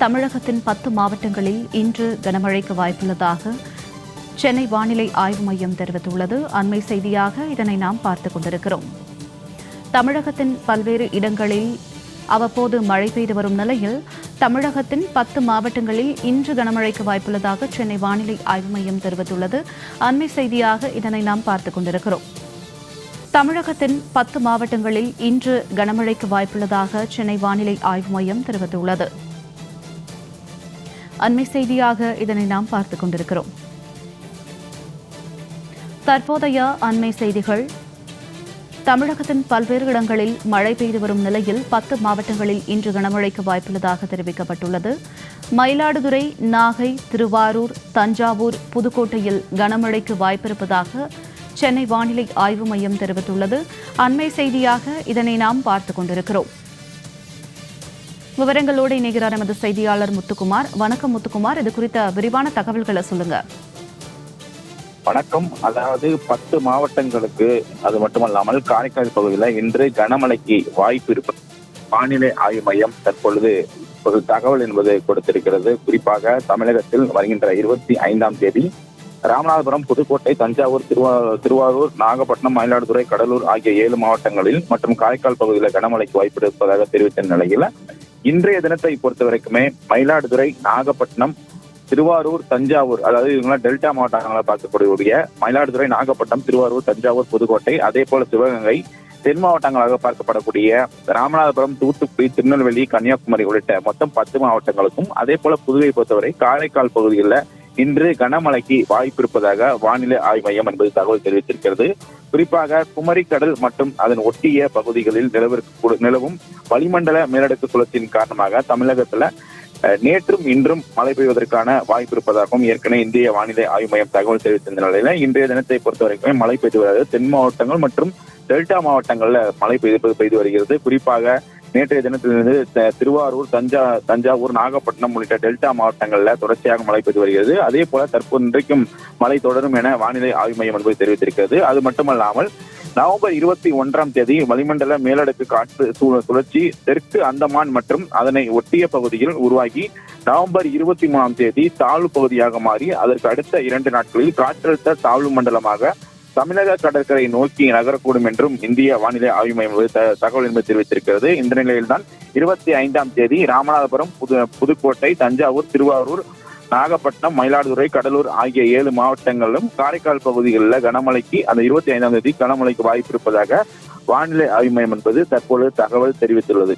தமிழகத்தின் 10 மாவட்டங்களில் இன்று கனமழைக்கு வாய்ப்புள்ளதாக சென்னை வானிலை ஆய்வு மையம் தெரிவித்துள்ளது. அண்மை செய்தியாக இதனை நாம் பார்த்துக் கொண்டிருக்கிறோம். தமிழகத்தின் பல்வேறு இடங்களில் அவ்வப்போது மழை பெய்து வரும் நிலையில் தமிழகத்தின் 10 மாவட்டங்களில் இன்று கனமழைக்கு வாய்ப்புள்ளதாக சென்னை வானிலை ஆய்வு மையம் தெரிவித்துள்ளது. அண்மை செய்தியாக இதனை நாம் பார்த்துக் கொண்டிருக்கிறோம். தமிழகத்தின் 10 மாவட்டங்களில் இன்று கனமழைக்கு வாய்ப்புள்ளதாக சென்னை வானிலை ஆய்வு மையம் தெரிவித்துள்ளது. அண்மை செய்தியாக இதனை நாம் பார்த்துக் கொண்டிருக்கிறோம். தற்போதைய அண்மை செய்திகள். தமிழகத்தின் பல்வேறு இடங்களில் மழை பெய்து வரும் நிலையில் 10 மாவட்டங்களில் இன்று கனமழைக்கு வாய்ப்புள்ளதாக தெரிவிக்கப்பட்டுள்ளது. மயிலாடுதுறை, நாகை, திருவாரூர், தஞ்சாவூர், புதுக்கோட்டையில் கனமழைக்கு வாய்ப்பிருப்பதாக சென்னை வானிலை ஆய்வு மையம் தெரிவித்துள்ளது. அண்மை செய்தியாக இதனை நாம் பார்த்துக் கொண்டிருக்கிறோம். விவரங்களோடு இணைகிறார் எமது செய்தியாளர் முத்துக்குமார். வணக்கம் முத்துக்குமார், இது குறித்த விரிவான தகவல்களை சொல்லுங்க. வணக்கம். அதாவது 10 மாவட்டங்களுக்கு, அது மட்டுமல்லாமல் காரைக்கால் பகுதியில் இன்று கனமழைக்கு வாய்ப்பு இருப்பது வானிலை ஆய்வு மையம் தற்பொழுது ஒரு தகவல் என்பது கொடுத்திருக்கிறது. குறிப்பாக தமிழகத்தில் வருகின்ற 25ஆம் தேதி ராமநாதபுரம், புதுக்கோட்டை, தஞ்சாவூர், திருவாரூர், நாகப்பட்டினம், மயிலாடுதுறை, கடலூர் ஆகிய 7 மாவட்டங்களில் மற்றும் காரைக்கால் பகுதியில் கனமழைக்கு வாய்ப்பு இருப்பதாக தெரிவித்த நிலையில் இன்றைய தினத்தை பொறுத்த வரைக்குமே மயிலாடுதுறை, நாகப்பட்டினம், திருவாரூர், தஞ்சாவூர், அதாவது இவங்க டெல்டா மாவட்டங்களை பார்க்கக்கூடிய மயிலாடுதுறை, நாகப்பட்டினம், திருவாரூர், தஞ்சாவூர், புதுக்கோட்டை, அதே போல சிவகங்கை, தென் மாவட்டங்களாக பார்க்கப்படக்கூடிய ராமநாதபுரம், தூத்துக்குடி, திருநெல்வேலி, கன்னியாகுமரி உள்ளிட்ட மொத்தம் 10 மாவட்டங்களுக்கும், அதே போல புதுவை பொறுத்தவரை காரைக்கால் பகுதிகளில் இன்று கனமழைக்கு வாய்ப்பு இருப்பதாக வானிலை ஆய்வு மையம் என்பது தகவல் தெரிவித்திருக்கிறது. குறிப்பாக குமரிக்கடல் மற்றும் அதன் ஒட்டிய பகுதிகளில் நிலவும் வளிமண்டல மேலடுக்கு சுழற்சியின் காரணமாக தமிழகத்துல நேற்றும் இன்றும் மழை பெய்வதற்கான வாய்ப்பு இருப்பதாகவும் ஏற்கனவே இந்திய வானிலை ஆய்வு மையம் தகவல் தெரிவித்த நிலையில இன்றைய தினத்தை பொறுத்தவரைக்குமே மழை பெய்து வருகிறது. தென் மாவட்டங்கள் மற்றும் டெல்டா மாவட்டங்கள்ல மழை பெய்து வருகிறது. குறிப்பாக நேற்றைய தினத்திலிருந்து திருவாரூர், தஞ்சாவூர், நாகப்பட்டினம் உள்ளிட்ட டெல்டா மாவட்டங்கள்ல தொடர்ச்சியாக மழை பெய்து வருகிறது. அதே போல தற்போது இன்றைக்கும் மழை தொடரும் என வானிலை ஆய்வு மையம் என்பது தெரிவித்திருக்கிறது. அது மட்டுமல்லாமல் நவம்பர் 21ஆம் தேதி வளிமண்டல மேலடுக்கு காற்று சுழற்சி தெற்கு அந்தமான் மற்றும் அதனை ஒட்டிய பகுதியில் உருவாகி நவம்பர் 23ஆம் தேதி தாழ்வு பகுதியாக மாறி அதற்கு அடுத்த 2 நாட்களில் காற்றழுத்த தாழ்வு மண்டலமாக தமிழக கடற்கரை நோக்கி நகரக்கூடும் என்றும் இந்திய வானிலை ஆய்வு மையம் தகவல் என்பது தெரிவித்திருக்கிறது. இந்த நிலையில்தான் 25ஆம் தேதி ராமநாதபுரம், புதுக்கோட்டை, தஞ்சாவூர், திருவாரூர், நாகப்பட்டினம், மயிலாடுதுறை, கடலூர் ஆகிய 7 மாவட்டங்களிலும் காரைக்கால் பகுதிகளில் கனமழைக்கு அந்த 25ஆம் தேதி கனமழைக்கு வாய்ப்பு இருப்பதாக வானிலை ஆய்வு மையம் என்பது தற்போது தகவல் தெரிவித்துள்ளது.